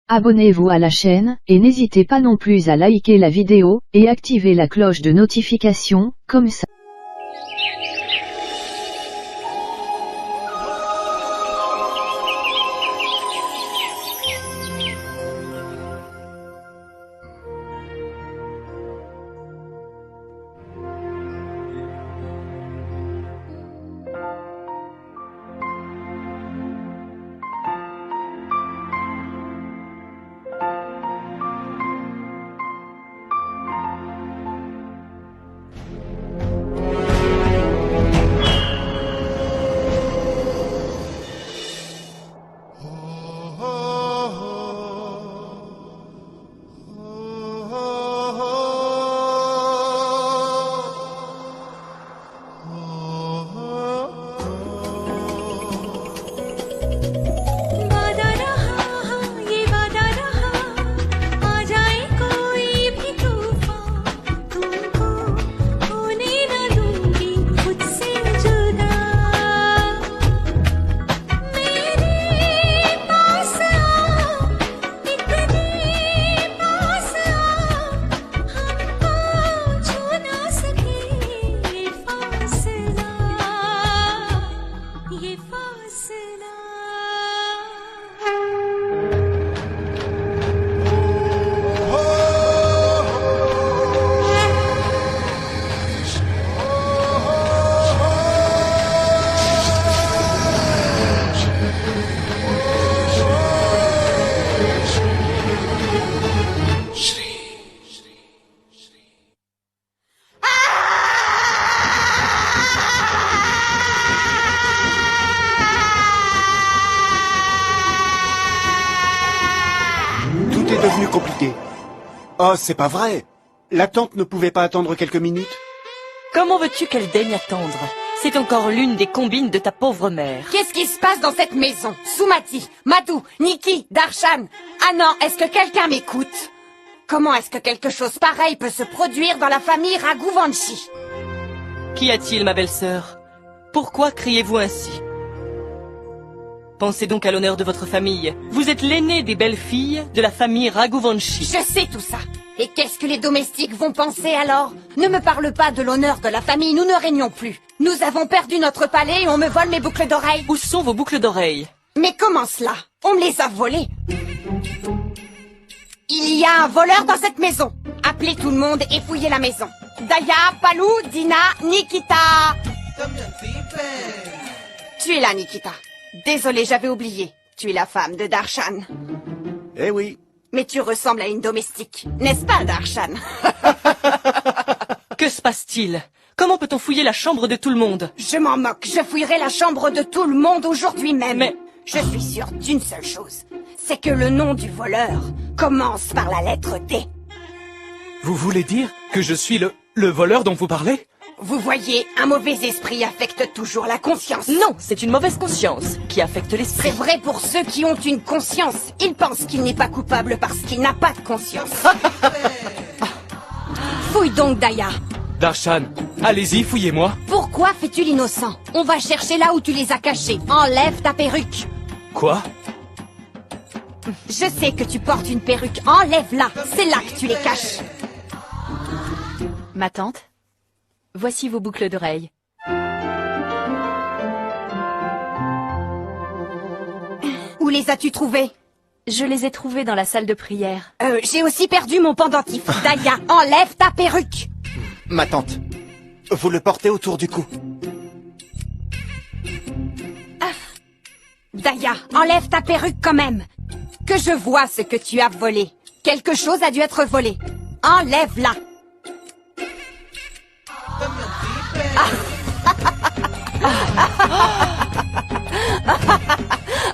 Abonnez-vous à la chaîne, et n'hésitez pas non plus à liker la vidéo, et activer la cloche de notification, comme ça. Tout est devenu compliqué. Oh, c'est pas vrai. La tante ne pouvait pas attendre quelques minutes? Comment veux-tu qu'elle daigne attendre? C'est encore l'une des combines de ta pauvre mère. Qu'est-ce qui se passe dans cette maison? Soumati, Madou, Niki, Darshan. Ah non, est-ce que quelqu'un m'écoute? Comment est-ce que quelque chose pareil peut se produire dans la famille Raghuvanshi? Qu'y a-t-il, ma belle-sœur? Pourquoi criez-vous ainsi? Pensez donc à l'honneur de votre famille. Vous êtes l'aînée des belles filles de la famille Raghuvanshi. Je sais tout ça. Et qu'est-ce que les domestiques vont penser alors? Ne me parle pas de l'honneur de la famille, nous ne régnons plus. Nous avons perdu notre palais et on me vole mes boucles d'oreilles. Où sont vos boucles d'oreilles? Mais comment cela? On me les a volées. Il y a un voleur dans cette maison. Appelez tout le monde et fouillez la maison. Daya, Palou, Dina, Nikita. Tu es là, Nikita. Désolée, j'avais oublié. Tu es la femme de Darshan. Eh oui. Mais tu ressembles à une domestique, n'est-ce pas, Darshan? Que se passe-t-il? Comment peut-on fouiller la chambre de tout le monde? Je m'en moque, je fouillerai la chambre de tout le monde aujourd'hui même. Mais... je suis sûre d'une seule chose. C'est que le nom du voleur commence par la lettre D. Vous voulez dire que je suis le voleur dont vous parlez? Vous voyez, un mauvais esprit affecte toujours la conscience. Non, c'est une mauvaise conscience qui affecte l'esprit. C'est vrai pour ceux qui ont une conscience. Ils pensent qu'il n'est pas coupable parce qu'il n'a pas de conscience. Fouille donc, Daya. Darshan, allez-y, fouillez-moi. Pourquoi fais-tu l'innocent? On va chercher là où tu les as cachés. Enlève ta perruque. Quoi? Je sais que tu portes une perruque. Enlève-la. C'est là que tu les caches. Ma tante, voici vos boucles d'oreilles. Où les as-tu trouvées? Je les ai trouvées dans la salle de prière. J'ai aussi perdu mon pendentif. Daya, enlève ta perruque. Ma tante, vous le portez autour du cou. Daya, enlève ta perruque quand même. Que je vois ce que tu as volé. Quelque chose a dû être volé. Enlève-la.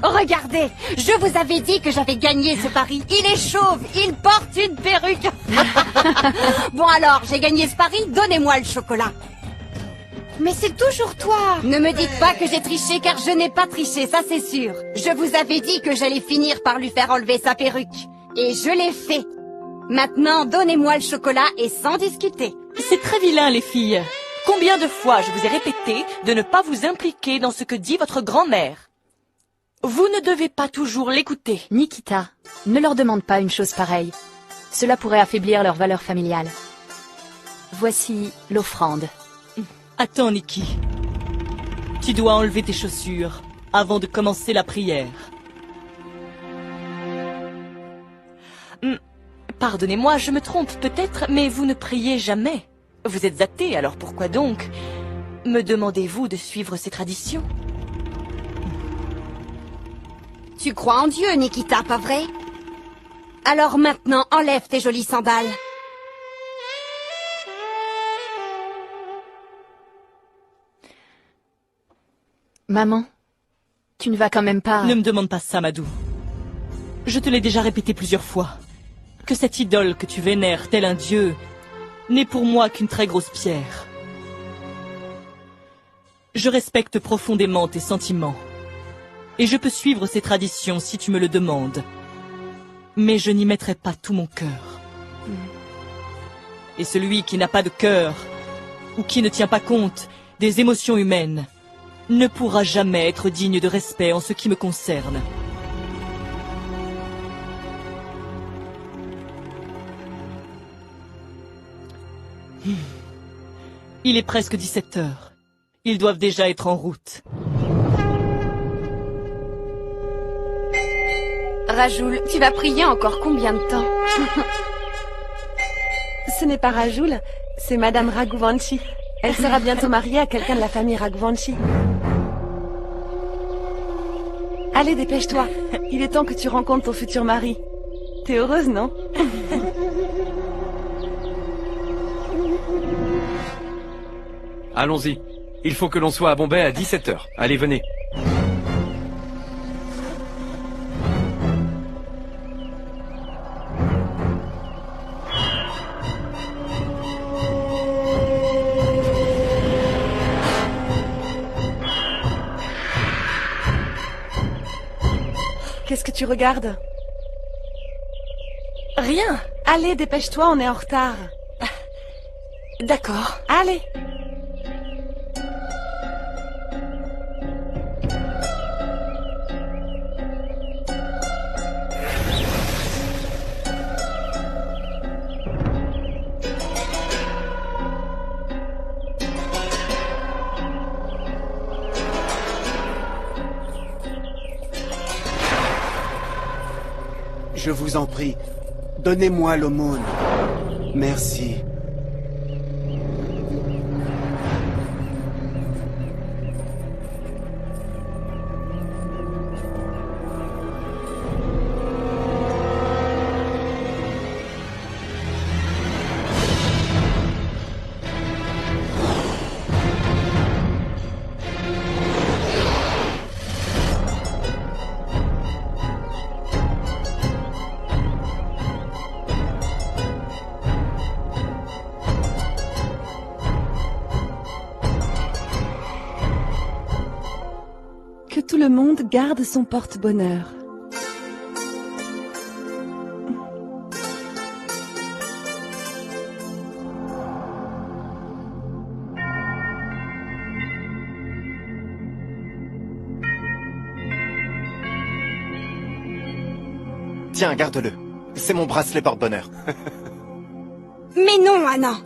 Regardez, je vous avais dit que j'avais gagné ce pari. Il est chauve, il porte une perruque. Bon alors, j'ai gagné ce pari, donnez-moi le chocolat. Mais c'est toujours toi. Ne me dites pas que j'ai triché car je n'ai pas triché, ça c'est sûr. Je vous avais dit que j'allais finir par lui faire enlever sa perruque. Et je l'ai fait. Maintenant, donnez-moi le chocolat et sans discuter. C'est très vilain, les filles. Combien de fois je vous ai répété de ne pas vous impliquer dans ce que dit votre grand-mère? Vous ne devez pas toujours l'écouter. Nikita, ne leur demande pas une chose pareille. Cela pourrait affaiblir leur valeur familiale. Voici l'offrande. Attends, Nikki. Tu dois enlever tes chaussures avant de commencer la prière. Pardonnez-moi, je me trompe peut-être, mais vous ne priez jamais. Vous êtes athée, alors pourquoi donc me demandez-vous de suivre ces traditions? Tu crois en Dieu, Nikita, pas vrai? Alors maintenant, enlève tes jolies sandales. Maman, tu ne vas quand même pas... Ne me demande pas ça, Madou. Je te l'ai déjà répété plusieurs fois. Que cette idole que tu vénères tel un dieu n'est pour moi qu'une très grosse pierre. Je respecte profondément tes sentiments. Et je peux suivre ces traditions si tu me le demandes. Mais je n'y mettrai pas tout mon cœur. Et celui qui n'a pas de cœur, ou qui ne tient pas compte des émotions humaines, ne pourra jamais être digne de respect en ce qui me concerne. Il est presque 17 heures. Ils doivent déjà être en route. Rajoul, tu vas prier encore combien de temps? Ce n'est pas Rajoul, c'est Madame Raghuvanshi. Elle sera bientôt mariée à quelqu'un de la famille Raghuvanshi. Allez, dépêche-toi. Il est temps que tu rencontres ton futur mari. T'es heureuse, non? Allons-y. Il faut que l'on soit à Bombay à 17h. Allez, venez. Qu'est-ce que tu regardes? Rien. Allez, dépêche-toi, on est en retard. D'accord. Allez. Je vous en prie, donnez-moi l'aumône. Merci. Que tout le monde garde son porte-bonheur. Tiens, garde-le. C'est mon bracelet porte-bonheur. Mais non, Anna.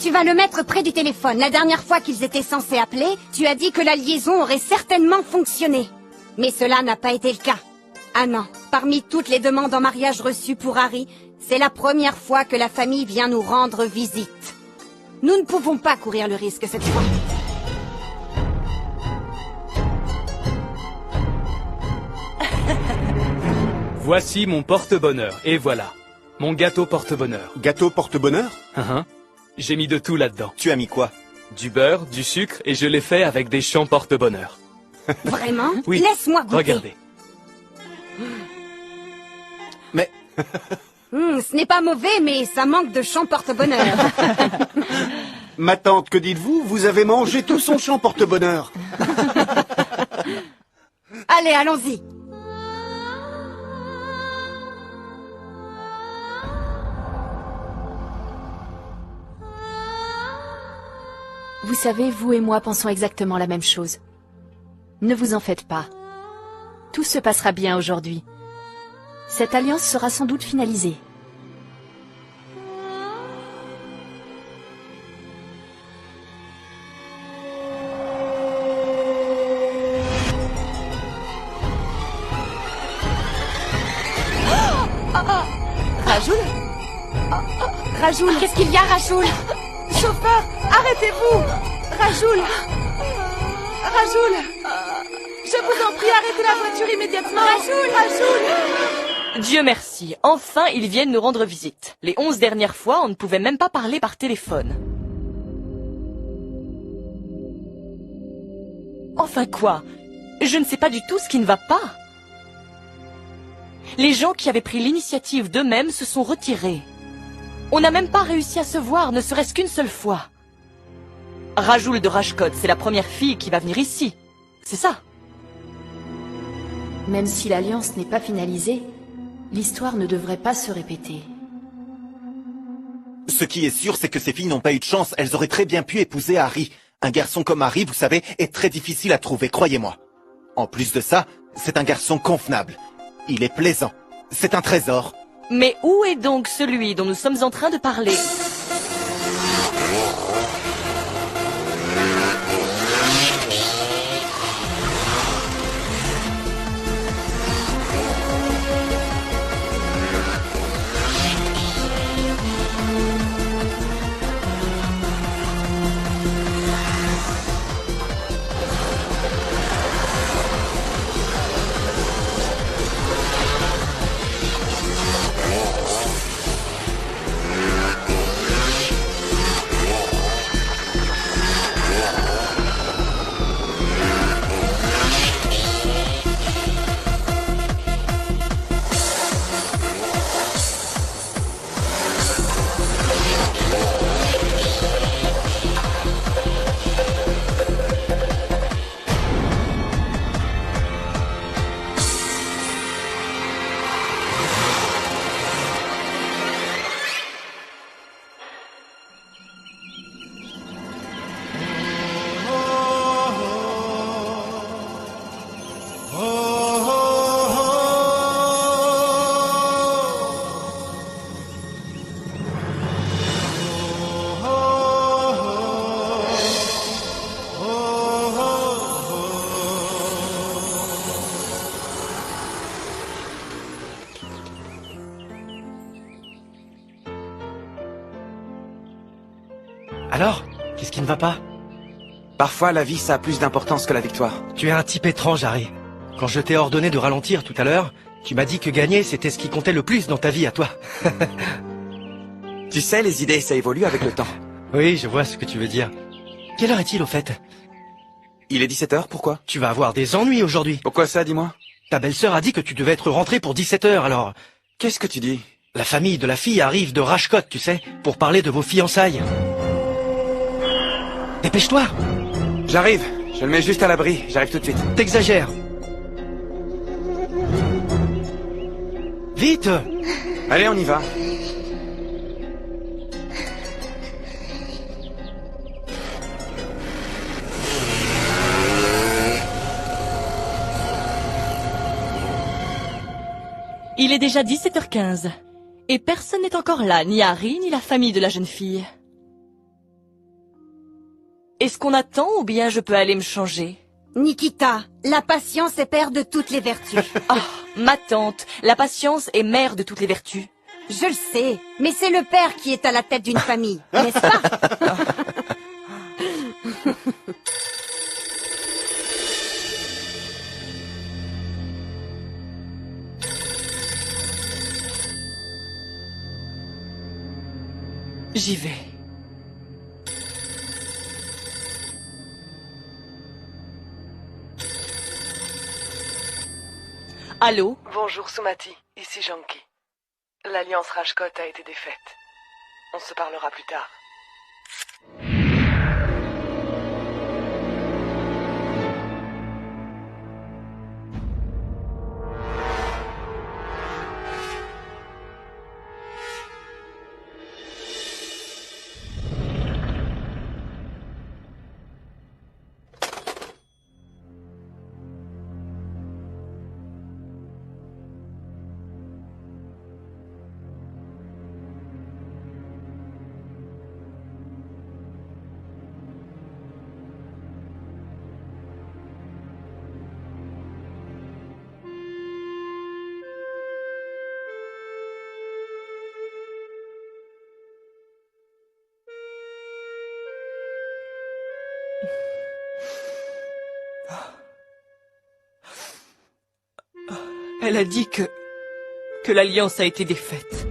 Tu vas le mettre près du téléphone. La dernière fois qu'ils étaient censés appeler, tu as dit que la liaison aurait certainement fonctionné. Mais cela n'a pas été le cas. Anna, parmi toutes les demandes en mariage reçues pour Harry, c'est la première fois que la famille vient nous rendre visite. Nous ne pouvons pas courir le risque cette fois. Voici mon porte-bonheur. Et voilà. Mon gâteau porte-bonheur. Gâteau porte-bonheur? J'ai mis de tout là-dedans. Tu as mis quoi? Du beurre, du sucre, et je l'ai fait avec des champs porte-bonheur. Vraiment? Oui. Laisse-moi goûter. Regardez. Mais... Ce n'est pas mauvais, mais ça manque de champ porte-bonheur. Ma tante, que dites-vous? Vous avez mangé tout son champ porte-bonheur. Allez, allons-y. Vous savez, vous et moi pensons exactement la même chose. Ne vous en faites pas. Tout se passera bien aujourd'hui. Cette alliance sera sans doute finalisée. Rajoul Rajoul, Qu'est-ce qu'il y a, Rajoul? chauffeur, arrêtez-vous! Rajoul! Rajoul! Je vous en prie, arrêtez la voiture immédiatement! Rajoul! Dieu merci, enfin ils viennent nous rendre visite. Les 11 dernières fois, on ne pouvait même pas parler par téléphone. Enfin quoi? Je ne sais pas du tout ce qui ne va pas. Les gens qui avaient pris l'initiative d'eux-mêmes se sont retirés. On n'a même pas réussi à se voir, ne serait-ce qu'une seule fois. Rajoul de Rashkot, c'est la première fille qui va venir ici. C'est ça. Même si l'alliance n'est pas finalisée, l'histoire ne devrait pas se répéter. Ce qui est sûr, c'est que ces filles n'ont pas eu de chance. Elles auraient très bien pu épouser Harry. Un garçon comme Harry, vous savez, est très difficile à trouver, croyez-moi. En plus de ça, c'est un garçon convenable. Il est plaisant. C'est un trésor. Mais où est donc celui dont nous sommes en train de parler? Alors, qu'est-ce qui ne va pas? Parfois, la vie, ça a plus d'importance que la victoire. Tu es un type étrange, Harry. Quand je t'ai ordonné de ralentir tout à l'heure, tu m'as dit que gagner, c'était ce qui comptait le plus dans ta vie à toi. Tu sais, les idées, ça évolue avec le temps. Oui, je vois ce que tu veux dire. Quelle heure est-il au fait? Il est 17h, pourquoi? Tu vas avoir des ennuis aujourd'hui. Pourquoi ça, dis-moi? Ta belle-sœur a dit que tu devais être rentré pour 17h, alors... Qu'est-ce que tu dis? La famille de la fille arrive de Rashkot, tu sais, pour parler de vos fiançailles. Dépêche-toi! J'arrive, je le mets juste à l'abri, j'arrive tout de suite. T'exagères. Vite! Allez, on y va. Il est déjà 17h15. Et personne n'est encore là, ni Harry, ni la famille de la jeune fille. Est-ce qu'on attend ou bien je peux aller me changer? Nikita, la patience est père de toutes les vertus. Ah, ma tante, la patience est mère de toutes les vertus. Je le sais, mais c'est le père qui est à la tête d'une famille, n'est-ce pas? J'y vais. Allô? Bonjour Sumati, ici Janki. L'alliance Rashkot a été défaite. On se parlera plus tard. Elle a dit que l'Alliance a été défaite.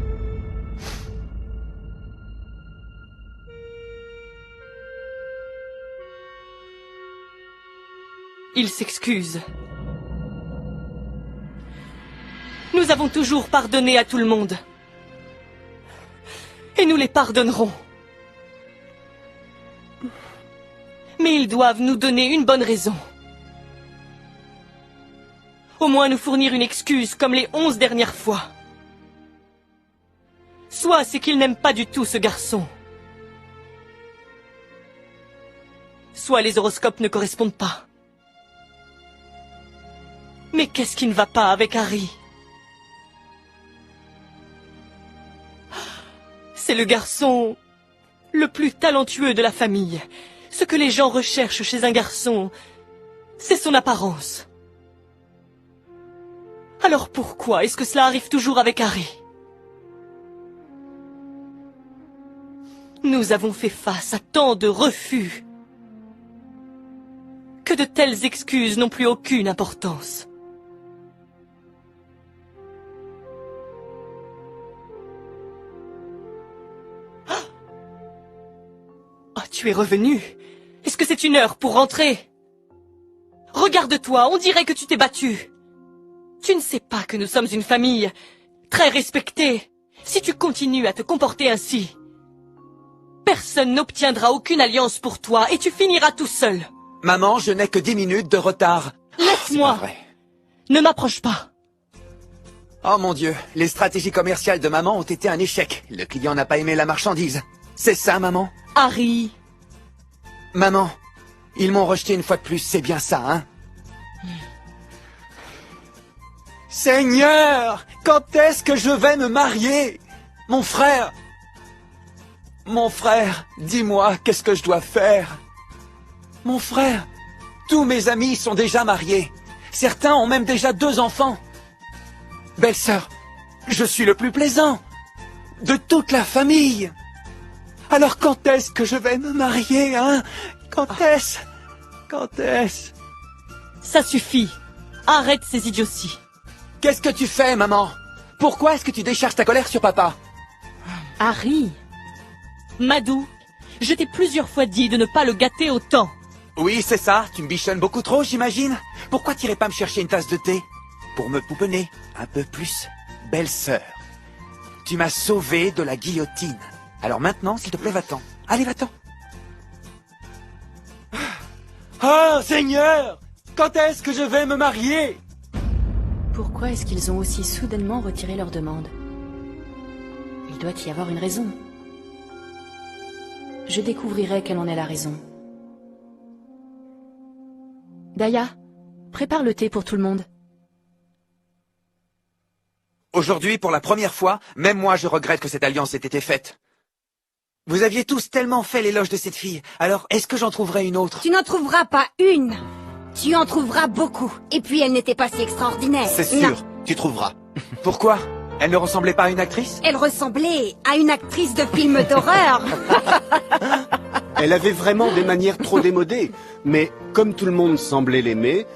Il s'excuse. Nous avons toujours pardonné à tout le monde. Et nous les pardonnerons. Mais ils doivent nous donner une bonne raison. Au moins nous fournir une excuse comme les 11 dernières fois. Soit c'est qu'ils n'aiment pas du tout ce garçon. Soit les horoscopes ne correspondent pas. Mais qu'est-ce qui ne va pas avec Harry? C'est le garçon le plus talentueux de la famille. Ce que les gens recherchent chez un garçon, c'est son apparence. Alors pourquoi est-ce que cela arrive toujours avec Harry? Nous avons fait face à tant de refus que de telles excuses n'ont plus aucune importance. Ah, tu es revenu? Est-ce que c'est une heure pour rentrer? Regarde-toi, on dirait que tu t'es battu. Tu ne sais pas que nous sommes une famille très respectée. Si tu continues à te comporter ainsi, personne n'obtiendra aucune alliance pour toi et tu finiras tout seul. Maman, je n'ai que 10 minutes de retard. Laisse-moi. Ne m'approche pas. Oh mon Dieu, les stratégies commerciales de maman ont été un échec. Le client n'a pas aimé la marchandise. C'est ça, maman? Harry. Maman, ils m'ont rejeté une fois de plus, c'est bien ça, hein? Seigneur, quand est-ce que je vais me marier? Mon frère, dis-moi, qu'est-ce que je dois faire? Mon frère, tous mes amis sont déjà mariés. Certains ont même déjà 2 enfants. Belle-sœur, je suis le plus plaisant de toute la famille. Alors quand est-ce que je vais me marier, hein? Quand est-ce? Ça suffit. Arrête ces idioties. Qu'est-ce que tu fais, maman? Pourquoi est-ce que tu décharges ta colère sur papa? Harry. Madou, je t'ai plusieurs fois dit de ne pas le gâter autant. Oui, c'est ça. Tu me bichonnes beaucoup trop, j'imagine. Pourquoi t'irais pas me chercher une tasse de thé? Pour me pouponner un peu plus? Belle-sœur, tu m'as sauvé de la guillotine. Alors maintenant, s'il te plaît, va-t'en. Allez, va-t'en. Ah, Seigneur! Quand est-ce que je vais me marier? Pourquoi est-ce qu'ils ont aussi soudainement retiré leur demande? Il doit y avoir une raison. Je découvrirai quelle en est la raison. Daya, prépare le thé pour tout le monde. Aujourd'hui, pour la première fois, même moi je regrette que cette alliance ait été faite. Vous aviez tous tellement fait l'éloge de cette fille, alors est-ce que j'en trouverai une autre? Tu n'en trouveras pas une. Tu en trouveras beaucoup. Et puis elle n'était pas si extraordinaire. C'est sûr, Non. tu trouveras. Pourquoi? Elle ne ressemblait pas à une actrice? Elle ressemblait à une actrice de film d'horreur. Elle avait vraiment des manières trop démodées. Mais comme tout le monde semblait l'aimer,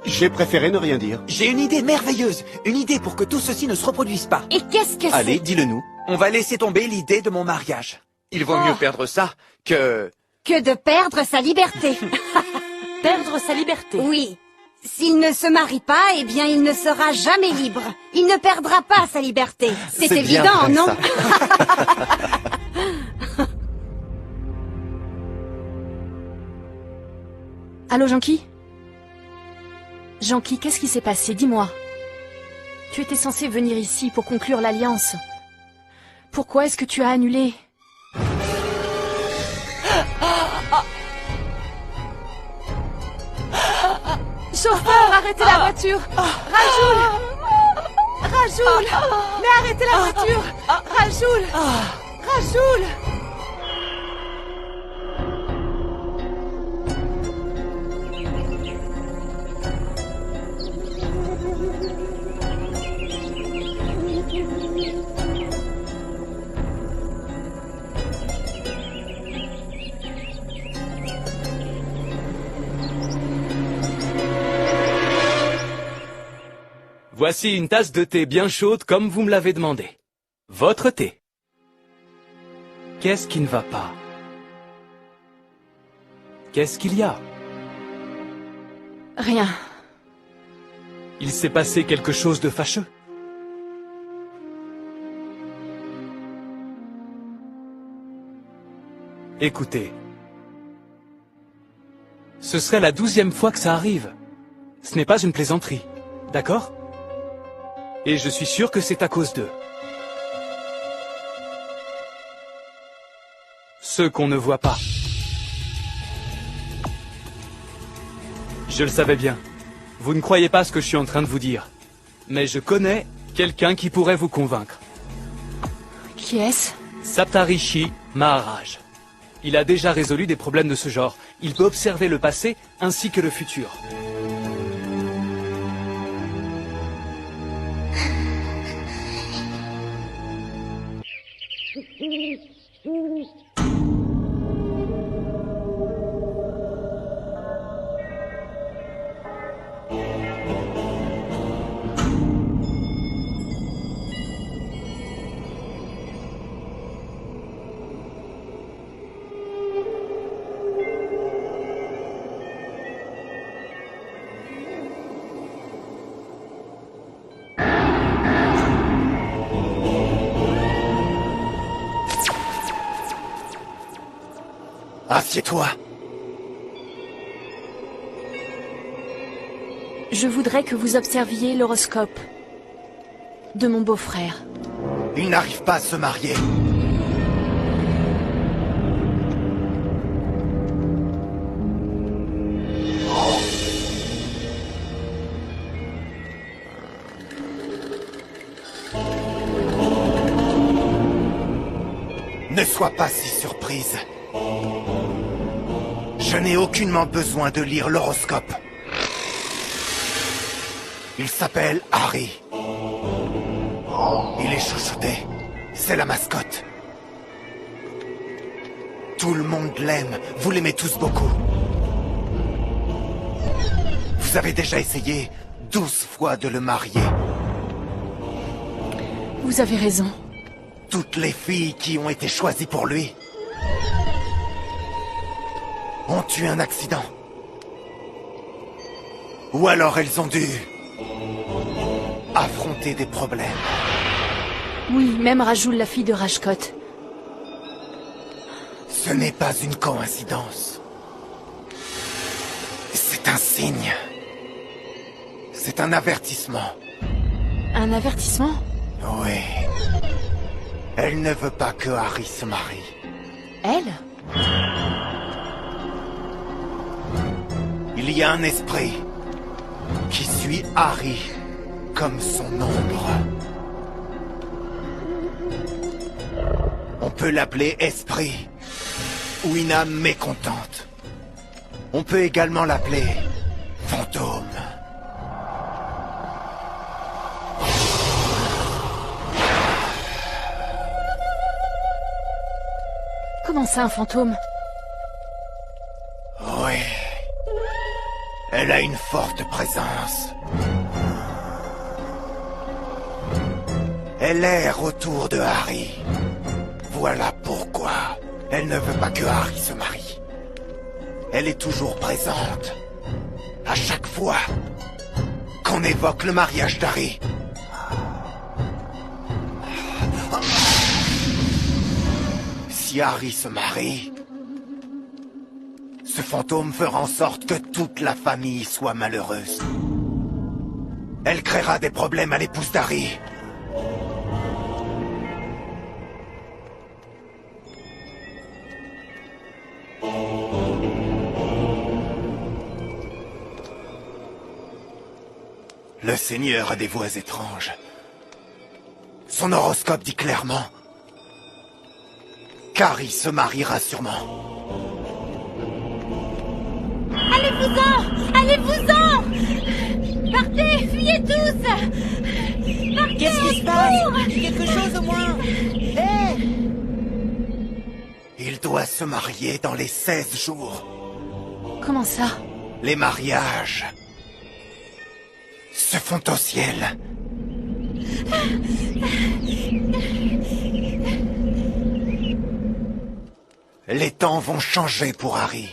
j'ai préféré ne rien dire. J'ai une idée merveilleuse. Une idée pour que tout ceci ne se reproduise pas. Et qu'est-ce que c'est? Allez, dis-le-nous. On va laisser tomber l'idée de mon mariage. Il vaut mieux perdre ça que... Que de perdre sa liberté. Perdre sa liberté. Oui. S'il ne se marie pas, eh bien il ne sera jamais libre. Il ne perdra pas sa liberté. C'est bien évident, vrai, non? ça. Allô, Janky? Janky, qu'est-ce qui s'est passé? Dis-moi. Tu étais censé venir ici pour conclure l'alliance. Pourquoi est-ce que tu as annulé? Chauffeur, arrêtez la voiture! Rajoul! Rajoul! Mais arrêtez la voiture! Rajoul! Rajoul! Voici une tasse de thé bien chaude comme vous me l'avez demandé. Votre thé. Qu'est-ce qui ne va pas? Qu'est-ce qu'il y a? Rien. Il s'est passé quelque chose de fâcheux? Écoutez. Ce serait la 12e fois que ça arrive. Ce n'est pas une plaisanterie, d'accord? Et je suis sûr que c'est à cause d'eux. Ceux qu'on ne voit pas. Je le savais bien. Vous ne croyez pas ce que je suis en train de vous dire. Mais je connais quelqu'un qui pourrait vous convaincre. Qui est-ce? Saptarishi Maharaj. Il a déjà résolu des problèmes de ce genre. Il peut observer le passé ainsi que le futur. Assieds-toi. Je voudrais que vous observiez l'horoscope de mon beau-frère. Il n'arrive pas à se marier. Ne sois pas si surprise. Je n'ai aucunement besoin de lire l'horoscope. Il s'appelle Harry. Il est chouchouté. C'est la mascotte. Tout le monde l'aime. Vous l'aimez tous beaucoup. Vous avez déjà essayé 12 fois de le marier. Vous avez raison. Toutes les filles qui ont été choisies pour lui ont eu un accident. Ou alors elles ont dû affronter des problèmes. Oui, même Rajul, la fille de Rajkot. Ce n'est pas une coïncidence. C'est un signe. C'est un avertissement. Un avertissement? Oui. Elle ne veut pas que Harry se marie. Elle? Il y a un esprit qui suit Harry comme son ombre. On peut l'appeler esprit ou une âme mécontente. On peut également l'appeler fantôme. Comment ça, un fantôme? Oui. Elle a une forte présence. Elle erre autour de Harry. Voilà pourquoi elle ne veut pas que Harry se marie. Elle est toujours présente. À chaque fois qu'on évoque le mariage d'Harry. Si Harry se marie, ce fantôme fera en sorte que toute la famille soit malheureuse. Elle créera des problèmes à l'épouse d'Harry. Le Seigneur a des voix étranges. Son horoscope dit clairement qu'Harry se mariera sûrement. Allez-vous-en! Allez-vous-en! Partez! Fuyez tous! Partez! Qu'est-ce qui se passe? Dis quelque chose au moins! Hé! Il doit se marier dans les 16 jours. Comment ça? Les mariages se font au ciel. Les temps vont changer pour Harry.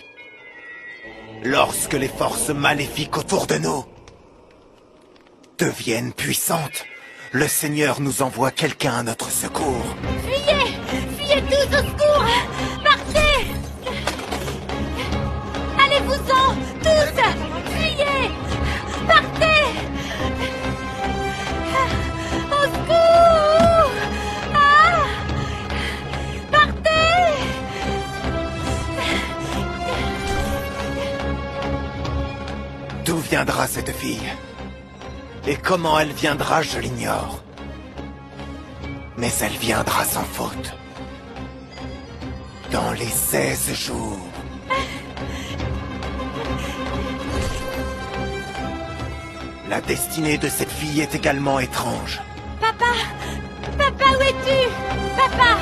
Lorsque les forces maléfiques autour de nous deviennent puissantes, le Seigneur nous envoie quelqu'un à notre secours. Fuyez! Fuyez tous au secours! Partez! Allez-vous-en! Tous! Fuyez! Partez! Au secours! Ah! Partez! D'où viendra cette fille? Et comment elle viendra, je l'ignore. Mais elle viendra sans faute. Dans les 16 jours. La destinée de cette fille est également étrange. Papa! Papa, où es-tu? Papa!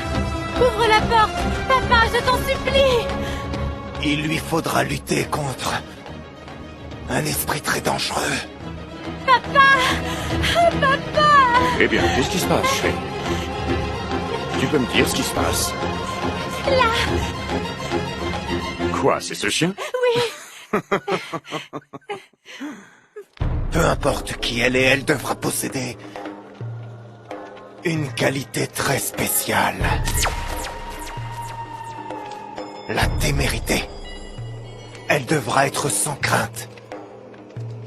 Ouvre la porte! Papa, je t'en supplie! Il lui faudra lutter contre un esprit très dangereux. Papa! Papa! Eh bien, qu'est-ce qui se passe, chérie? Tu peux me dire ce qui se passe? Là! Quoi, c'est ce chien? Oui! Peu importe qui elle est, elle devra posséder une qualité très spéciale. La témérité. Elle devra être sans crainte.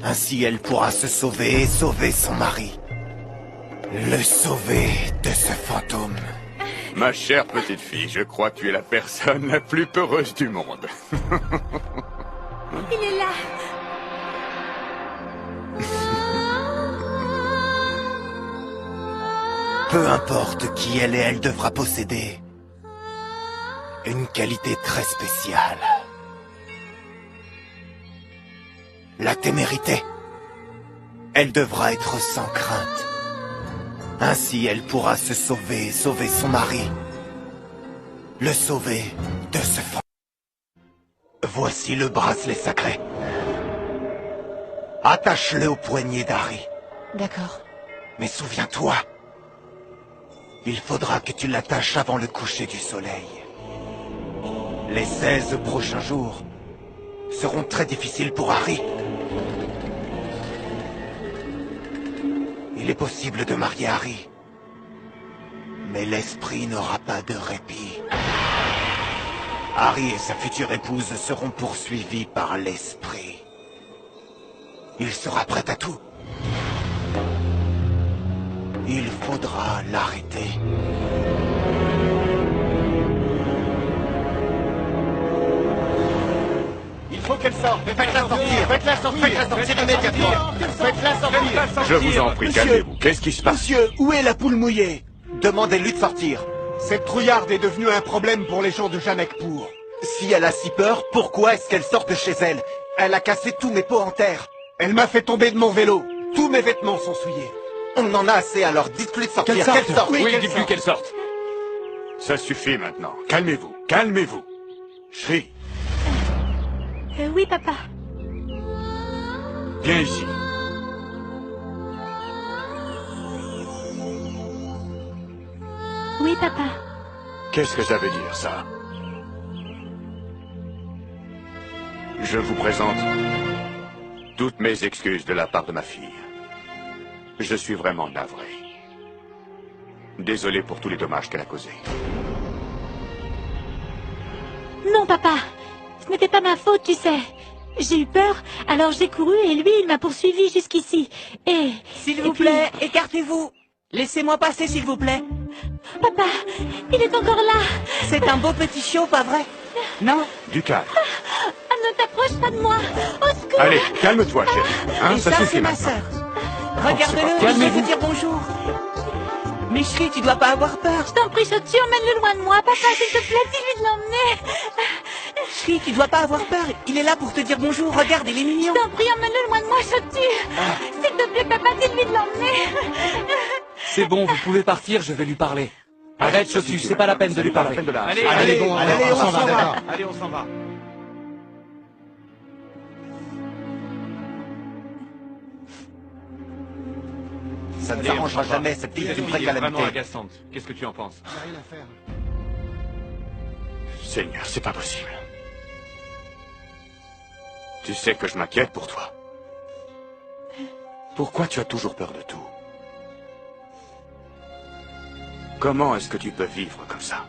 Ainsi, elle pourra se sauver et sauver son mari. Le sauver de ce fantôme. Ma chère petite fille, je crois que tu es la personne la plus peureuse du monde. Il est là! Peu importe qui elle est, elle devra posséder une qualité très spéciale. La témérité. Elle devra être sans crainte. Ainsi, elle pourra se sauver et sauver son mari. Le sauver de ce fantôme. Voici le bracelet sacré. Attache-le au poignet d'Harry. D'accord. Mais souviens-toi, il faudra que tu l'attaches avant le coucher du soleil. Les 16 prochains jours seront très difficiles pour Harry. Il est possible de marier Harry, mais l'esprit n'aura pas de répit. Harry et sa future épouse seront poursuivis par l'esprit. Il sera prêt à tout. Il faudra l'arrêter. Il faut qu'elle sorte. Faites-la sortir. Faites-la sortir. Faites-la sortir immédiatement. Faites-la sortir. Je vous en prie, calmez-vous. Qu'est-ce qui se passe? Monsieur, où est la poule mouillée? Demandez-lui de sortir. Cette trouillarde est devenue un problème pour les gens de Janekpour. Si elle a si peur, pourquoi est-ce qu'elle sort de chez elle? Elle a cassé tous mes pots en terre. Elle m'a fait tomber de mon vélo. Tous mes vêtements sont souillés. On en a assez, alors dites-lui de sortir. Qu'elle sorte. Oui, dites-lui qu'elle sorte. Ça suffit maintenant. Calmez-vous. Calmez-vous. Shri, Oui, papa. viens ici. Oui, papa. Qu'est-ce que ça veut dire, ça? Je vous présente toutes mes excuses de la part de ma fille. Je suis vraiment navré. Désolé pour tous les dommages qu'elle a causés. Non, papa. Ce n'était pas ma faute, tu sais. J'ai eu peur, alors j'ai couru et lui, il m'a poursuivi jusqu'ici. Et... S'il vous plaît, écartez-vous. Laissez-moi passer, s'il vous plaît. Papa, il est encore là. C'est un beau petit chiot, pas vrai? Non? Du calme. Ah, ne t'approche pas de moi. Au secours. Allez, calme-toi, chérie. Hein, Et ça ça, suffit c'est ma maintenant. sœur. Regarde-le, je vais vous dire bonjour. Mais chérie, tu dois pas avoir peur. Je t'en prie, Chotu, emmène-le loin de moi. Papa, s'il te plaît, dis-lui de l'emmener. Chérie, tu dois pas avoir peur. Il est là pour te dire bonjour. Regarde, il est mignon. Je t'en prie, emmène-le loin de moi, Chotu. S'il te plaît, papa, dis-lui de l'emmener. C'est bon, vous pouvez partir, je vais lui parler. Arrête, Chotu, c'est pas la peine de lui parler. Allez, on s'en va, d'accord. Allez, on s'en va. Ça ne s'arrangera jamais, cette fille est une vraie calamité. Vraiment agaçante. Qu'est-ce que tu en penses? Rien à faire. Seigneur, c'est pas possible. Tu sais que je m'inquiète pour toi. Pourquoi tu as toujours peur de tout? Comment est-ce que tu peux vivre comme ça?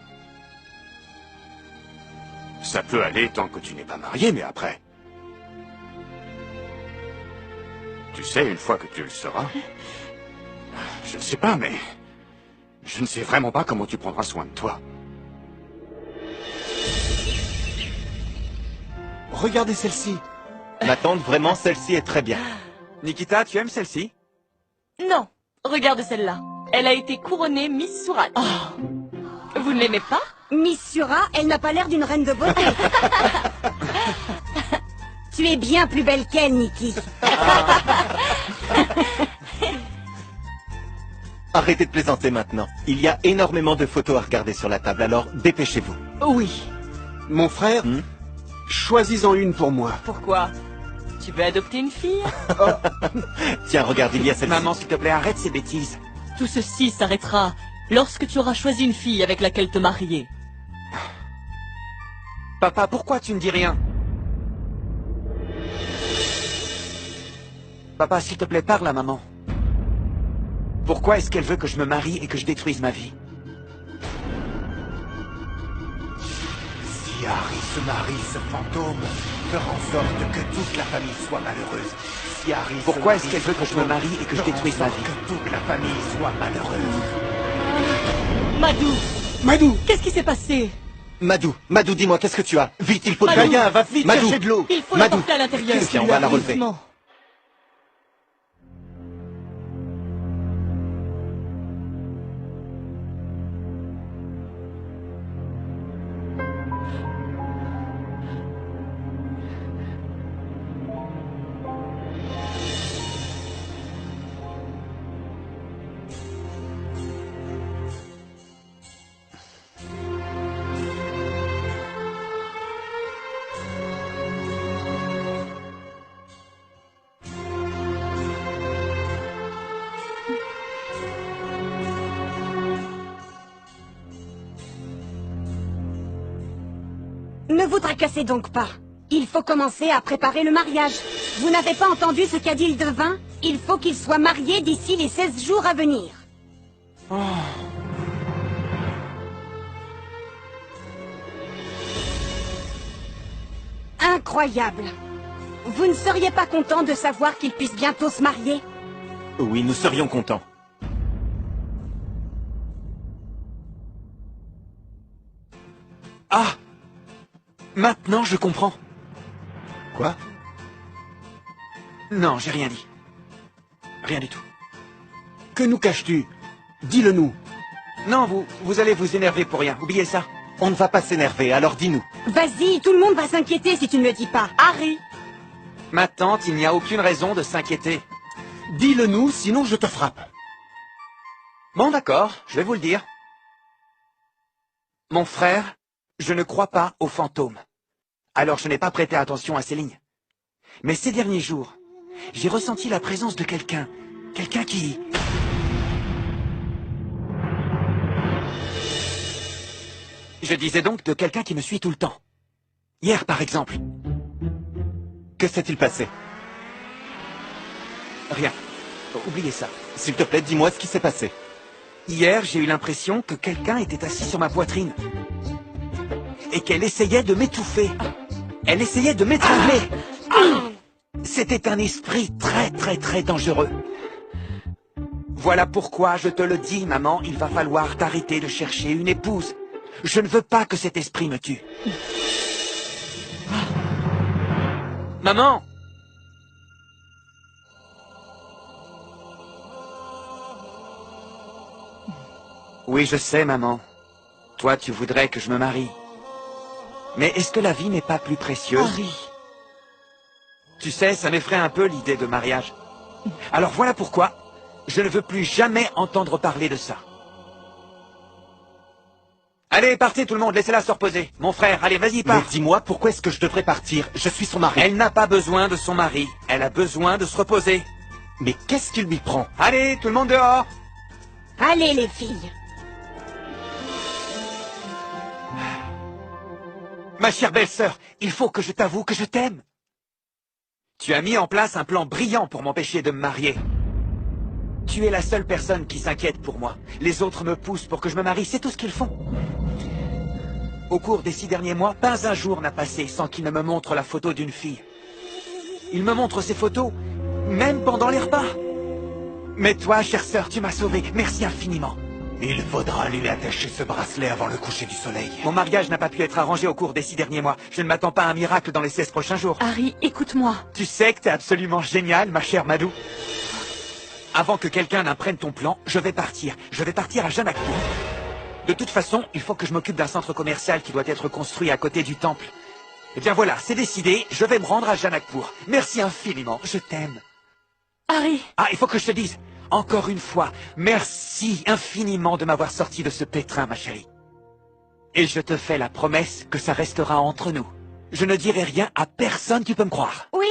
Ça peut aller tant que tu n'es pas marié, mais après... Tu sais, une fois que tu le seras... Je ne sais pas, mais... Je ne sais vraiment pas comment tu prendras soin de toi. Regardez celle-ci. Ma tante, vraiment, celle-ci est très bien. Nikita, tu aimes celle-ci? Non, regarde celle-là. Elle a été couronnée Miss Surat. Vous ne l'aimez pas? Miss Sura, elle n'a pas l'air d'une reine de beauté. Tu es bien plus belle qu'elle, Nikki. Arrêtez de plaisanter maintenant. Il y a énormément de photos à regarder sur la table, alors dépêchez-vous. Oui. Mon frère, choisis-en une pour moi. Pourquoi? Tu veux adopter une fille? Tiens, regarde, il y a celle-ci. Maman, s'il te plaît, arrête ces bêtises. Tout ceci s'arrêtera lorsque tu auras choisi une fille avec laquelle te marier. Papa, pourquoi tu ne dis rien? Papa, s'il te plaît, parle à maman. Pourquoi est-ce qu'elle veut que je me marie et que je détruise ma vie? Si Harry se marie, ce fantôme fera en sorte que toute la famille soit malheureuse. Si Harry Pourquoi est-ce qu'elle veut que je me marie et que je détruise ma vie? Que toute la famille soit malheureuse. Madou! Madou! Qu'est-ce qui s'est passé? Madou, dis-moi, qu'est-ce que tu as? Vite, il faut te Gaïa, va vite Madou. chercher de l'eau. Il faut la Madou. porter à l'intérieur. Tiens, on va la relever. Doucement. Ne vous tracassez donc pas. Il faut commencer à préparer le mariage. Vous n'avez pas entendu ce qu'a dit le devin? Il faut qu'il soit marié d'ici les 16 jours à venir. Incroyable. Vous ne seriez pas content de savoir qu'il puisse bientôt se marier? Oui, nous serions contents. Ah! Maintenant, je comprends. Quoi? Non, j'ai rien dit. Rien du tout. Que nous caches-tu? Dis-le nous. Non, vous allez vous énerver pour rien. Oubliez ça. On ne va pas s'énerver, alors dis-nous. Vas-y, tout le monde va s'inquiéter si tu ne le dis pas. Harry! Ma tante, il n'y a aucune raison de s'inquiéter. Dis-le nous, sinon je te frappe. Bon, d'accord, je vais vous le dire. Mon frère, je ne crois pas aux fantômes. Alors je n'ai pas prêté attention à ces lignes. Mais ces derniers jours, j'ai ressenti la présence de quelqu'un. Quelqu'un qui... Je disais donc de quelqu'un qui me suit tout le temps. Hier, par exemple. Que s'est-il passé? Rien. Oubliez ça. S'il te plaît, dis-moi ce qui s'est passé. Hier, j'ai eu l'impression que quelqu'un était assis sur ma poitrine. Et qu'elle essayait de m'étouffer. Elle essayait de m'étrangler. C'était un esprit très dangereux. Voilà pourquoi je te le dis, maman, il va falloir t'arrêter de chercher une épouse. Je ne veux pas que cet esprit me tue. Maman! Oui, je sais, maman. Toi, tu voudrais que je me marie. Mais est-ce que la vie n'est pas plus précieuse? Harry! Tu sais, ça m'effraie un peu l'idée de mariage. Alors voilà pourquoi je ne veux plus jamais entendre parler de ça. Allez, partez tout le monde, laissez-la se reposer. Mon frère, allez, vas-y, pars. Mais dis-moi, pourquoi est-ce que je devrais partir? Je suis son mari. Elle n'a pas besoin de son mari. Elle a besoin de se reposer. Mais qu'est-ce qu'il lui prend? Allez, tout le monde dehors! Allez, les filles. Ma chère belle-sœur, il faut que je t'avoue que je t'aime. Tu as mis en place un plan brillant pour m'empêcher de me marier. Tu es la seule personne qui s'inquiète pour moi. Les autres me poussent pour que je me marie, c'est tout ce qu'ils font. Au cours des 6 derniers mois, pas un jour n'a passé sans qu'ils ne me montrent la photo d'une fille. Ils me montrent ces photos, même pendant les repas. Mais toi, chère sœur, tu m'as sauvée. Merci infiniment. Il faudra lui attacher ce bracelet avant le coucher du soleil. Mon mariage n'a pas pu être arrangé au cours des 6 derniers mois. Je ne m'attends pas à un miracle dans les 16 prochains jours. Harry, écoute-moi. Tu sais que t'es absolument génial, ma chère Madou. Avant que quelqu'un n'imprenne ton plan, je vais partir. Je vais partir à Janakpur. De toute façon, il faut que je m'occupe d'un centre commercial qui doit être construit à côté du temple. Eh bien voilà, c'est décidé, je vais me rendre à Janakpur. Merci infiniment, je t'aime. Harry. Ah, il faut que je te dise, encore une fois, merci infiniment de m'avoir sorti de ce pétrin, ma chérie. Et je te fais la promesse que ça restera entre nous. Je ne dirai rien à personne, tu peux me croire. Oui,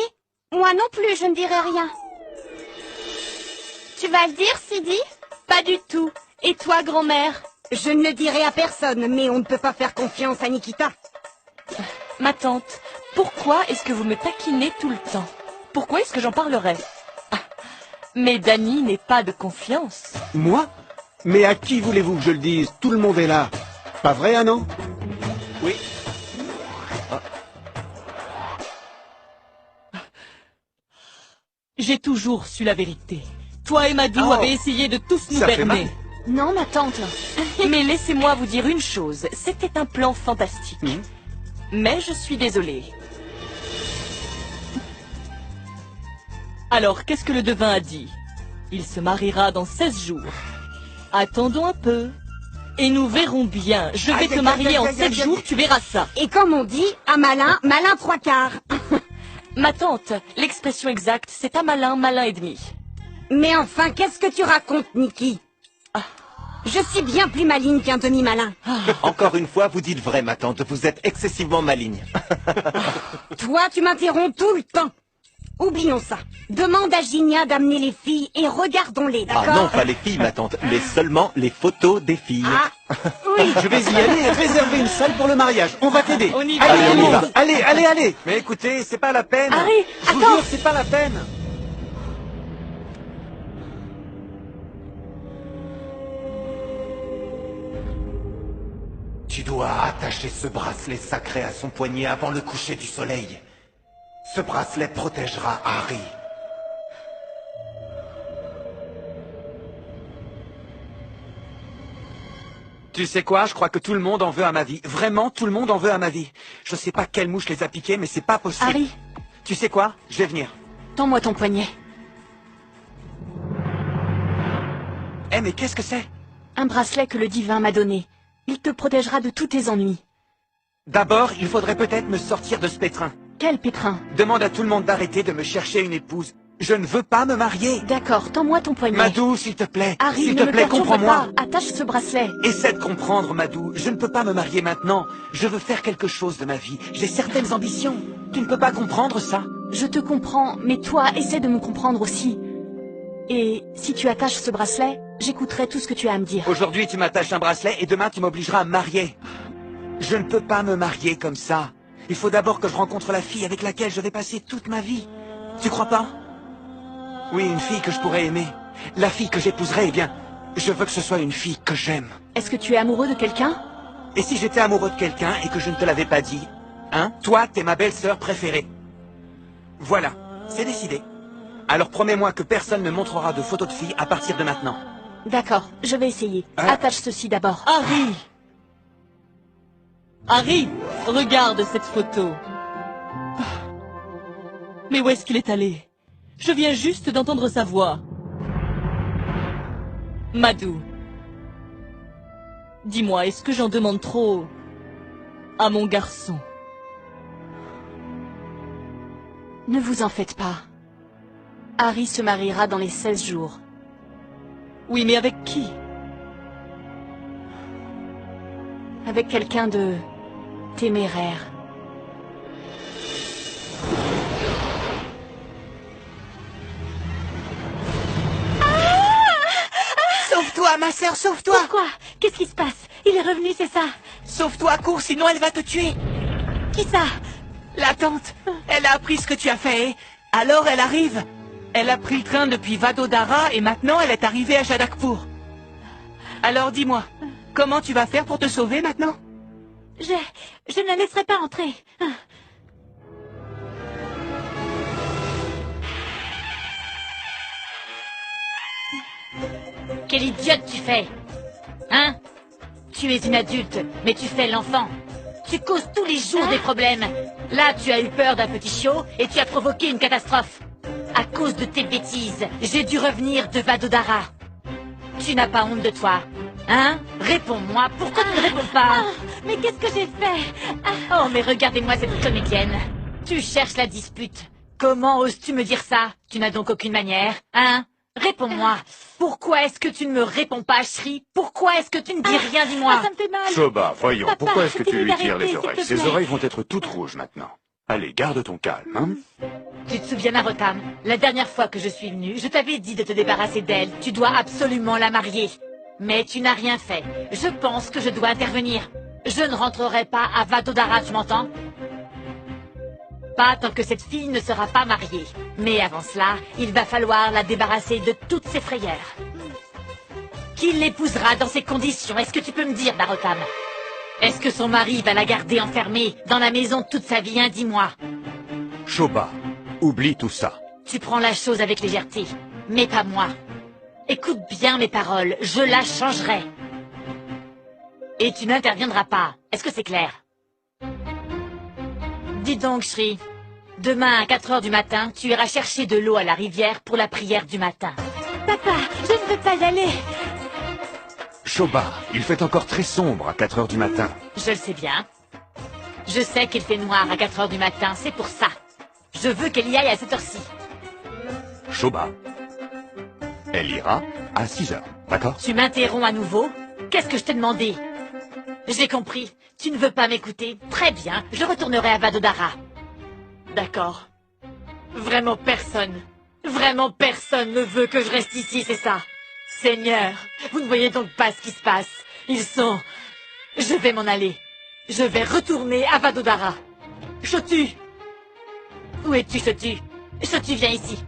moi non plus, je ne dirai rien. Tu vas le dire, Sidi? Pas du tout. Et toi, grand-mère? Je ne le dirai à personne, mais on ne peut pas faire confiance à Nikita. Ma tante, pourquoi est-ce que vous me taquinez tout le temps? Pourquoi est-ce que j'en parlerais? Ah, mais Danny n'est pas de confiance. Moi? Mais à qui voulez-vous que je le dise? Tout le monde est là. Pas vrai, Anna? Oui. J'ai toujours su la vérité. Toi et Madou avez essayé de tous nous Ça fait berner. mal. Non, ma tante. Mais laissez-moi vous dire une chose, c'était un plan fantastique. Mais je suis désolée. Alors, qu'est-ce que le devin a dit? Il se mariera dans 16 jours. Attendons un peu. Et nous verrons bien. Je vais te marier en 7 jours, tu verras ça. Et comme on dit, à malin, malin 3/4. Ma tante, l'expression exacte, c'est à malin, malin et demi. Mais enfin, qu'est-ce que tu racontes, Niki? Je suis bien plus maligne qu'un demi-malin. Encore une fois, vous dites vrai, ma tante. Vous êtes excessivement maligne. Toi, tu m'interromps tout le temps. Oublions ça. Demande à Ginia d'amener les filles et regardons-les, d'accord? Ah non, pas les filles, ma tante, mais seulement les photos des filles. Ah, oui. Je vais y aller et réserver une salle pour le mariage. On va t'aider. On y va. Allez, on y va. Allez, allez, allez. Mais écoutez, c'est pas la peine. Harry, Je vous attends. jure, c'est pas la peine. Tu dois attacher ce bracelet sacré à son poignet avant le coucher du soleil. Ce bracelet protégera Harry. Tu sais quoi, je crois que tout le monde en veut à ma vie. Vraiment, tout le monde en veut à ma vie. Je sais pas quelle mouche les a piqués, mais c'est pas possible. Harry, Tu sais quoi, je vais venir. tends-moi ton poignet. Eh, mais qu'est-ce que c'est? Un bracelet que le divin m'a donné. Il te protégera de tous tes ennuis. D'abord, il faudrait peut-être me sortir de ce pétrin. Quel pétrin. Demande à tout le monde d'arrêter de me chercher une épouse. Je ne veux pas me marier. D'accord, tends-moi ton poignet. Madou, s'il te plaît. Harry, S'il ne te me plaît, perturbe comprends-moi. pas. Attache ce bracelet. Essaie de comprendre, Madou. Je ne peux pas me marier maintenant. Je veux faire quelque chose de ma vie. J'ai certaines ambitions. Tu ne peux pas comprendre ça? Je te comprends, mais toi, essaie de me comprendre aussi. Et si tu attaches ce bracelet, j'écouterai tout ce que tu as à me dire. Aujourd'hui, tu m'attaches un bracelet et demain, tu m'obligeras à me marier. Je ne peux pas me marier comme ça. Il faut d'abord que je rencontre la fille avec laquelle je vais passer toute ma vie. Tu crois pas? Oui, une fille que je pourrais aimer. La fille que j'épouserai, eh bien, je veux que ce soit une fille que j'aime. Est-ce que tu es amoureux de quelqu'un? Et si j'étais amoureux de quelqu'un et que je ne te l'avais pas dit? Hein? Toi, t'es ma belle-sœur préférée. Voilà, c'est décidé. Alors promets-moi que personne ne montrera de photos de filles à partir de maintenant. D'accord, je vais essayer. Hein? Attache ceci d'abord. Harry! Harry, regarde cette photo. Mais où est-ce qu'il est allé? Je viens juste d'entendre sa voix. Madou. Dis-moi, est-ce que j'en demande trop à mon garçon? Ne vous en faites pas. Harry se mariera dans les 16 jours. Oui, mais avec qui? Avec quelqu'un de téméraire. Sauve-toi, ma sœur, sauve-toi! Pourquoi? Qu'est-ce qui se passe? Il est revenu, c'est ça? Sauve-toi, cours, sinon elle va te tuer! Qui ça? La tante! Elle a appris ce que tu as fait, et alors elle arrive! Elle a pris le train depuis Vadodara et maintenant elle est arrivée à Jadakpur. Alors dis-moi, comment tu vas faire pour te sauver maintenant? Je ne la laisserai pas entrer. Quelle idiote tu fais! Hein? Tu es une adulte, mais tu fais l'enfant. Tu causes tous les jours des problèmes. Là, tu as eu peur d'un petit show et tu as provoqué une catastrophe. À cause de tes bêtises, j'ai dû revenir de Vadodara. Tu n'as pas honte de toi, hein? Réponds-moi, pourquoi tu ne réponds pas? Mais qu'est-ce que j'ai fait? Oh, mais regardez-moi cette comédienne. Tu cherches la dispute. Comment oses-tu me dire ça? Tu n'as donc aucune manière, hein? Réponds-moi. Pourquoi est-ce que tu ne me réponds pas, Shri? Pourquoi est-ce que tu ne dis rien, dis-moi? Ça me fait mal. Shoba, voyons, Papa, pourquoi est-ce que je tu peux lui lui tires les arrêter, oreilles? s'il te Ses plaît. oreilles vont être toutes rouges maintenant. Allez, garde ton calme, hein? Tu te souviens, Narotam, la dernière fois que je suis venue, je t'avais dit de te débarrasser d'elle. Tu dois absolument la marier. Mais tu n'as rien fait. Je pense que je dois intervenir. Je ne rentrerai pas à Vadodara, tu m'entends? Pas tant que cette fille ne sera pas mariée. Mais avant cela, il va falloir la débarrasser de toutes ses frayeurs. Qui l'épousera dans ces conditions? Est-ce que tu peux me dire, Narotam? Est-ce que son mari va la garder enfermée dans la maison toute sa vie, hein, dis-moi? Shoba, oublie tout ça. Tu prends la chose avec légèreté, mais pas moi. Écoute bien mes paroles, je la changerai. Et tu n'interviendras pas, est-ce que c'est clair? Dis donc, Shri, demain à 4 heures du matin, tu iras chercher de l'eau à la rivière pour la prière du matin. Papa, je ne veux pas y aller. Shoba, il fait encore très sombre à 4 heures du matin. Je le sais bien. Je sais qu'il fait noir à 4 heures du matin, c'est pour ça. Je veux qu'elle y aille à cette heure-ci. Shoba, elle ira à 6 heures, d'accord? Tu m'interromps à nouveau? Qu'est-ce que je t'ai demandé? J'ai compris. Tu ne veux pas m'écouter? Très bien, je retournerai à Vadodara. D'accord. Vraiment personne ne veut que je reste ici, c'est ça? Seigneur, vous ne voyez donc pas ce qui se passe. Ils sont... Je vais m'en aller. Je vais retourner à Vadodara. Chotu! Où es-tu, Chotu? Chotu, viens ici.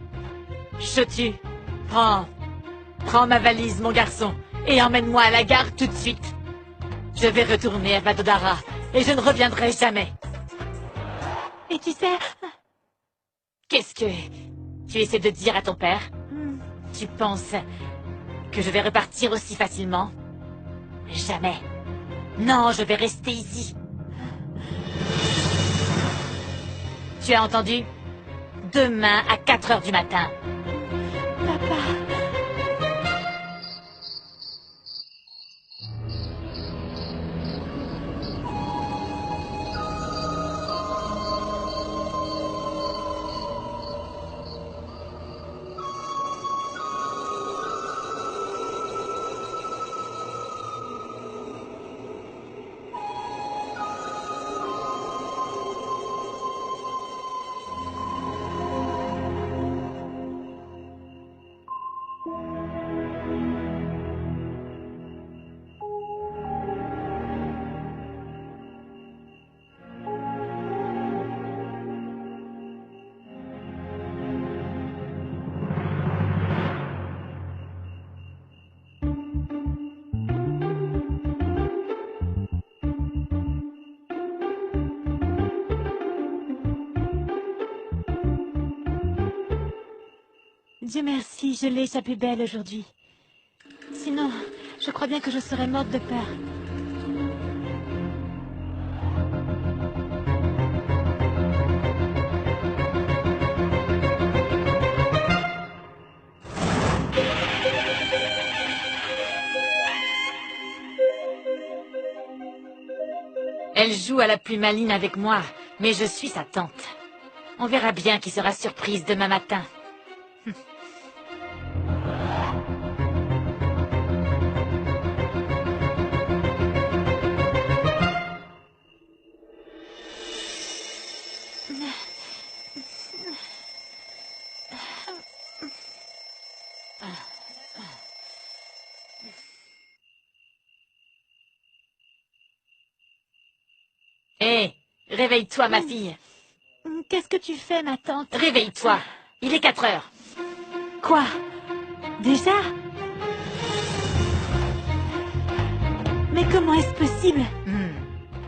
Chotu, prends ma valise, mon garçon, et emmène-moi à la gare tout de suite. Je vais retourner à Vadodara, et je ne reviendrai jamais. Et tu sais... Qu'est-ce que tu essaies de dire à ton père? Tu penses que je vais repartir aussi facilement? Jamais. Non, je vais rester ici. Tu as entendu? Demain à 4 heures du matin. Papa... Dieu merci, je l'ai échappé belle aujourd'hui. Sinon, je crois bien que je serais morte de peur. Elle joue à la plus maligne avec moi, mais je suis sa tante. On verra bien qui sera surprise demain matin. Hé, réveille-toi, ma fille. Qu'est-ce que tu fais, ma tante? Réveille-toi. Il est 4 heures. Quoi? Déjà? Mais comment est-ce possible?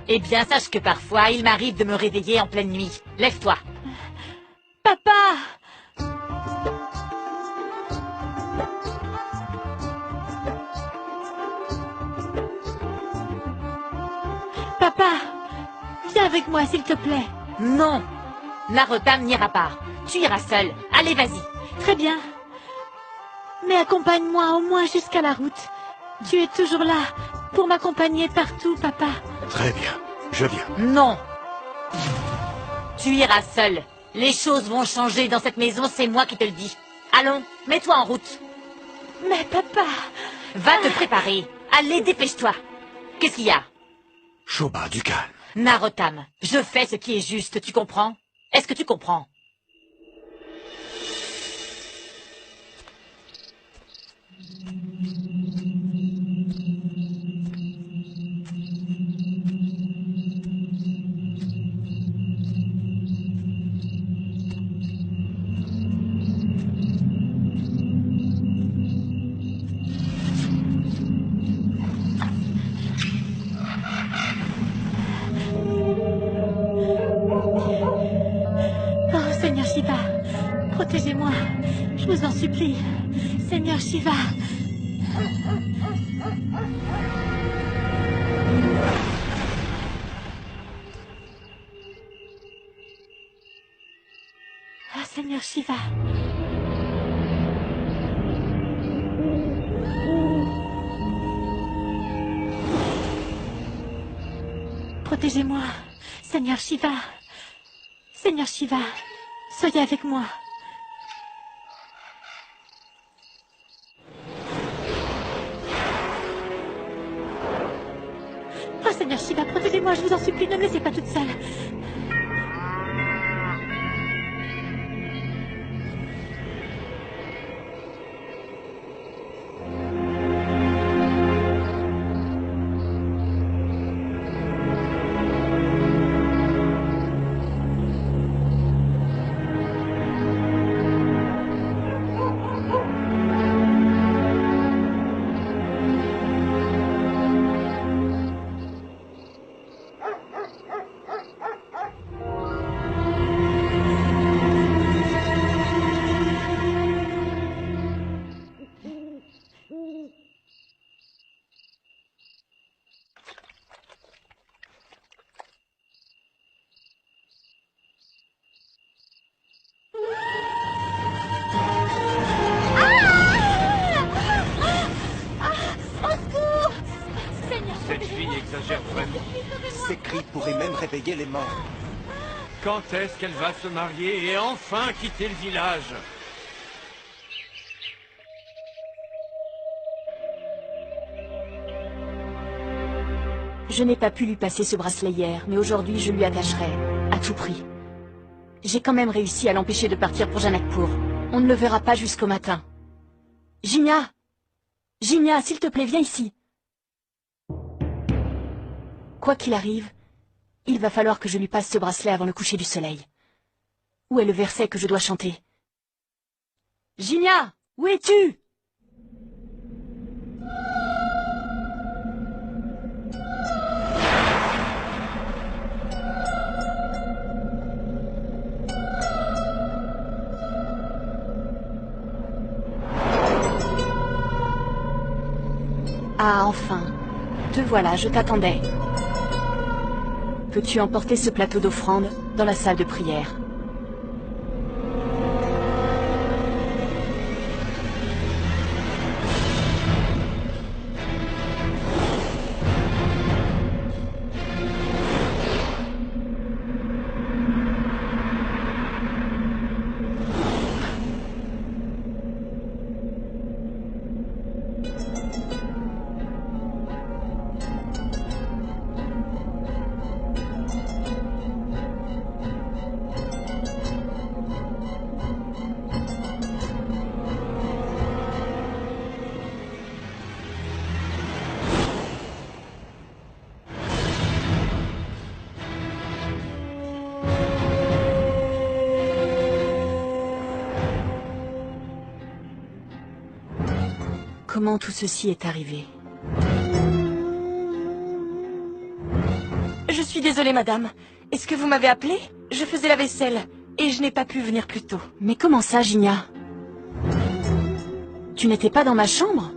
Eh bien, sache que parfois, il m'arrive de me réveiller en pleine nuit. Lève-toi. Papa! Papa! Viens avec moi, s'il te plaît. Non. Narottam n'ira pas. Tu iras seul. Allez, vas-y. Très bien. Mais accompagne-moi au moins jusqu'à la route. Tu es toujours là pour m'accompagner partout, papa. Très bien, je viens. Non. Tu iras seul. Les choses vont changer dans cette maison, c'est moi qui te le dis. Allons, mets-toi en route. Mais papa... Va te préparer. Allez, dépêche-toi. Qu'est-ce qu'il y a? Shobha, du calme. Narottam, je fais ce qui est juste, tu comprends? Est-ce que tu comprends? Oh, Seigneur Shiva, protégez-moi, je vous en supplie. Seigneur Shiva. Ah, Seigneur Shiva. Protégez-moi, Seigneur Shiva. Seigneur Shiva, soyez avec moi. Oh, Seigneur Shiva, protégez-moi, je vous en supplie, ne me laissez pas toute seule. Cette fille exagère vraiment. Ces cris pourraient même réveiller les morts. Quand est-ce qu'elle va se marier et enfin quitter le village? Je n'ai pas pu lui passer ce bracelet hier, mais aujourd'hui je lui attacherai, à tout prix. J'ai quand même réussi à l'empêcher de partir pour Janakpur. On ne le verra pas jusqu'au matin. Gina! Gina, s'il te plaît, viens ici. Quoi qu'il arrive, il va falloir que je lui passe ce bracelet avant le coucher du soleil. Où est le verset que je dois chanter? Gina, où es-tu? Ah, enfin. Te voilà, je t'attendais. Peux-tu emporter ce plateau d'offrande dans la salle de prière? comment tout ceci est arrivé. Je suis désolée, madame. Est-ce que vous m'avez appelé? Je faisais la vaisselle, et je n'ai pas pu venir plus tôt. Mais comment ça, Gigna? Tu n'étais pas dans ma chambre?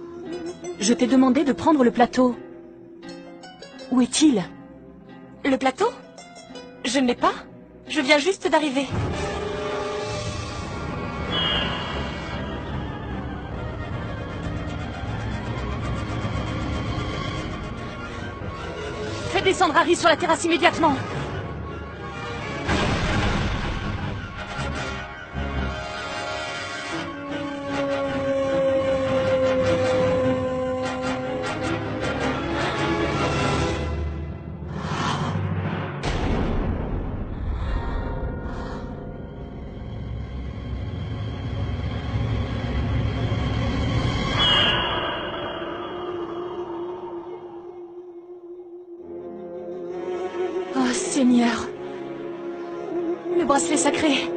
Je t'ai demandé de prendre le plateau. Où est-il? Le plateau? Je ne l'ai pas. Je viens juste d'arriver. Fais descendre Harry sur la terrasse immédiatement. Seigneur, le bracelet sacré.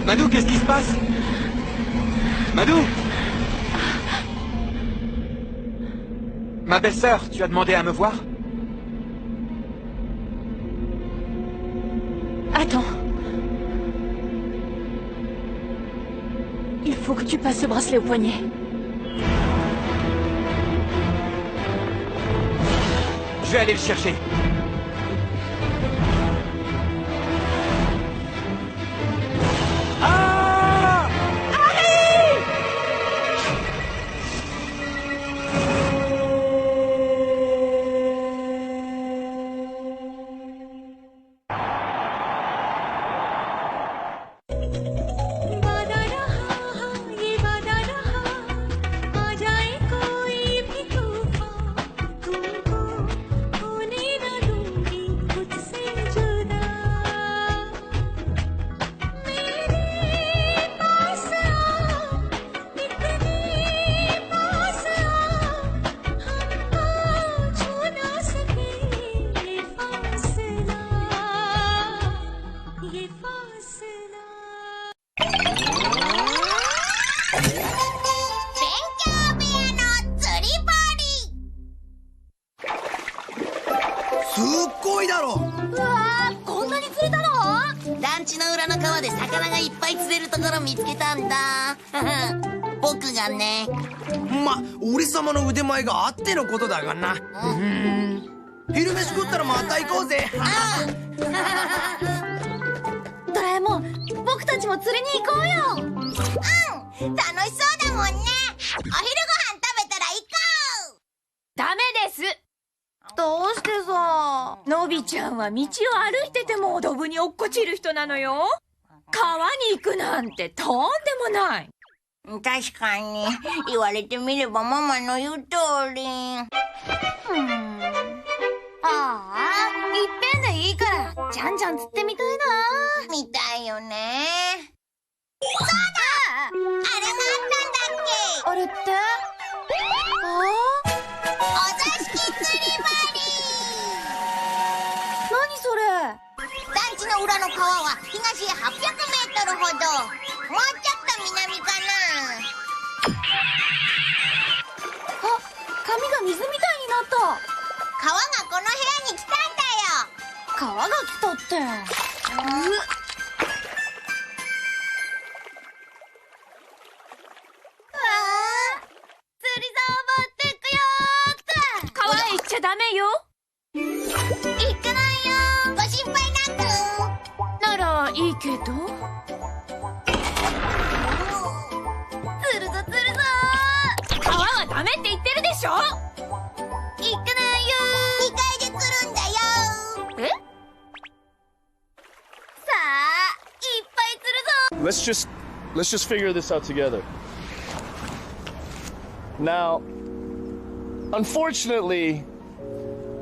Madou, qu'est-ce qui se passe? Madou! Ma belle-sœur, tu as demandé à me voir? Attends. Il faut que tu passes ce bracelet au poignet. Je vais aller le chercher. let's just figure this out together. Now, unfortunately,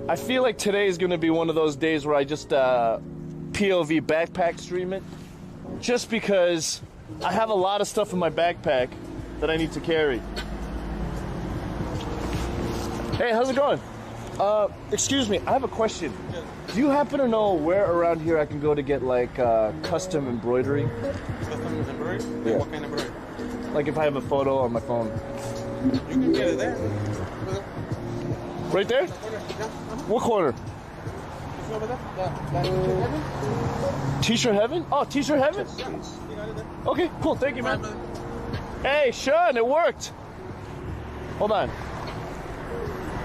I feel like today is going to be one of those days where I just POV backpack stream it, just because I have a lot of stuff in my backpack that I need to carry. Hey, how's it going? Excuse me, I have a question. Do you happen to know where around here I can go to get like custom embroidery? Custom embroidery? Yeah. What kind of embroidery? Like if I have a photo on my phone. You can get it there. Right there? What corner? It's over there. That T-shirt heaven? Oh, T-shirt heaven? Okay, cool. Thank you, man. Hey, Sean, it worked. Hold on.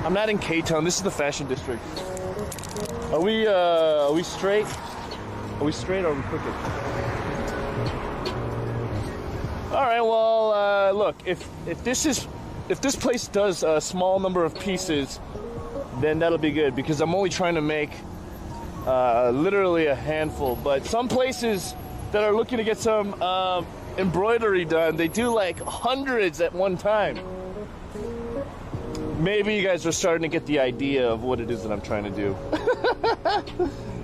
I'm not in K-Town. This is the fashion district. Are we straight? Are we straight or are we crooked? All right. Well, look. If this place does a small number of pieces, then that'll be good because I'm only trying to make literally a handful. But some places that are looking to get some embroidery done, they do like hundreds at one time. Maybe you guys are starting to get the idea of what it is that I'm trying to do.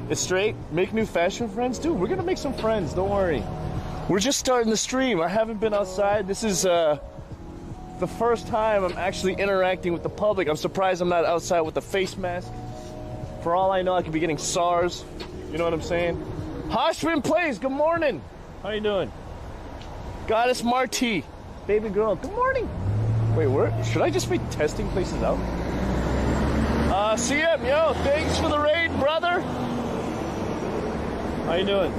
It's straight. Make new fashion friends. Dude, we're going to make some friends. Don't worry. We're just starting the stream. I haven't been outside. This is the first time I'm actually interacting with the public. I'm surprised I'm not outside with a face mask. For all I know, I could be getting SARS. You know what I'm saying? Hoshman Plays, good morning. How you doing? Goddess Marty, baby girl, good morning. Wait, where? Should I just be testing places out? CM, yo, thanks for the raid, brother. How you doing?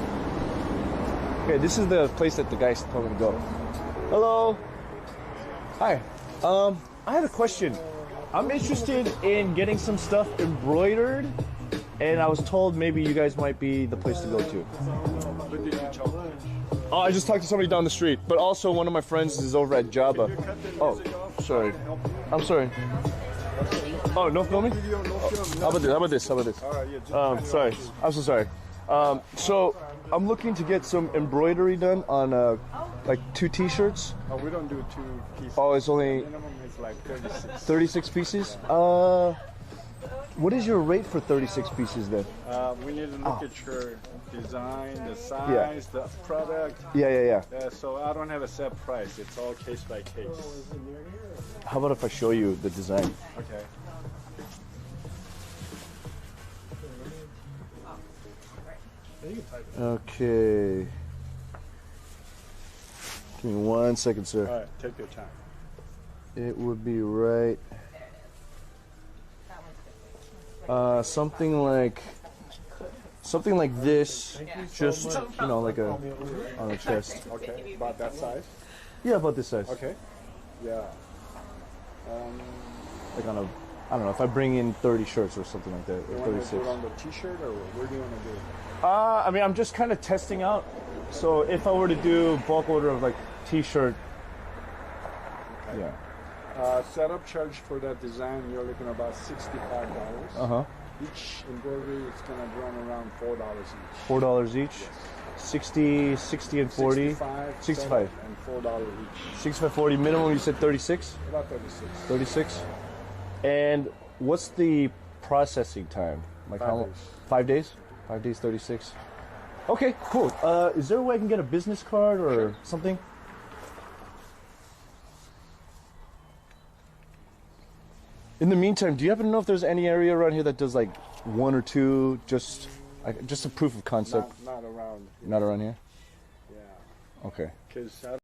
Okay, this is the place that the guys told me to go. Hello. Hi. I had a question. I'm interested in getting some stuff embroidered, and I was told maybe you guys might be the place to go to. Oh, I just talked to somebody down the street, but also one of my friends is over at Jabba. Oh, sorry. I'm sorry. Oh, no filming? How about this? Sorry. I'm so sorry. So I'm looking to get some embroidery done on like 2 t-shirts. Oh, we don't do 2 pieces. Oh, it's only minimum is like 36. 36 pieces? What is your rate for 36 pieces then? We need to look at your design, the size, the product. Yeah. So I don't have a set price. It's all case by case. How about if I show you the design? Okay. Okay. Give me 1 second, sir. All right, take your time. It would be right. Something like this, just like on a chest. Okay, about that size. Yeah, about this size. Okay. Yeah. Like on a, I don't know, if I bring in 30 shirts or something like that, or You 36. want to do it on the t-shirt, or where do you want to do it? I mean, I'm just kind of testing out. So if I were to do bulk order of like t-shirt, yeah. Setup charge for that design, you're looking at about $65. Uh-huh. Each embroidery is going to run around $4 each. $4 each. 60 and 40. 65. And $4 each. 65, 40 minimum. You said 36. About 36. 36. And what's the processing time? Like 5 how? days. 5 days. 5 days, 36. Okay, cool. Is there a way I can get a business card or something? In the meantime, do you happen to know if there's any area around here that does like 1 or 2, just a proof of concept? Not around. Not around here? Yeah. Okay. Because I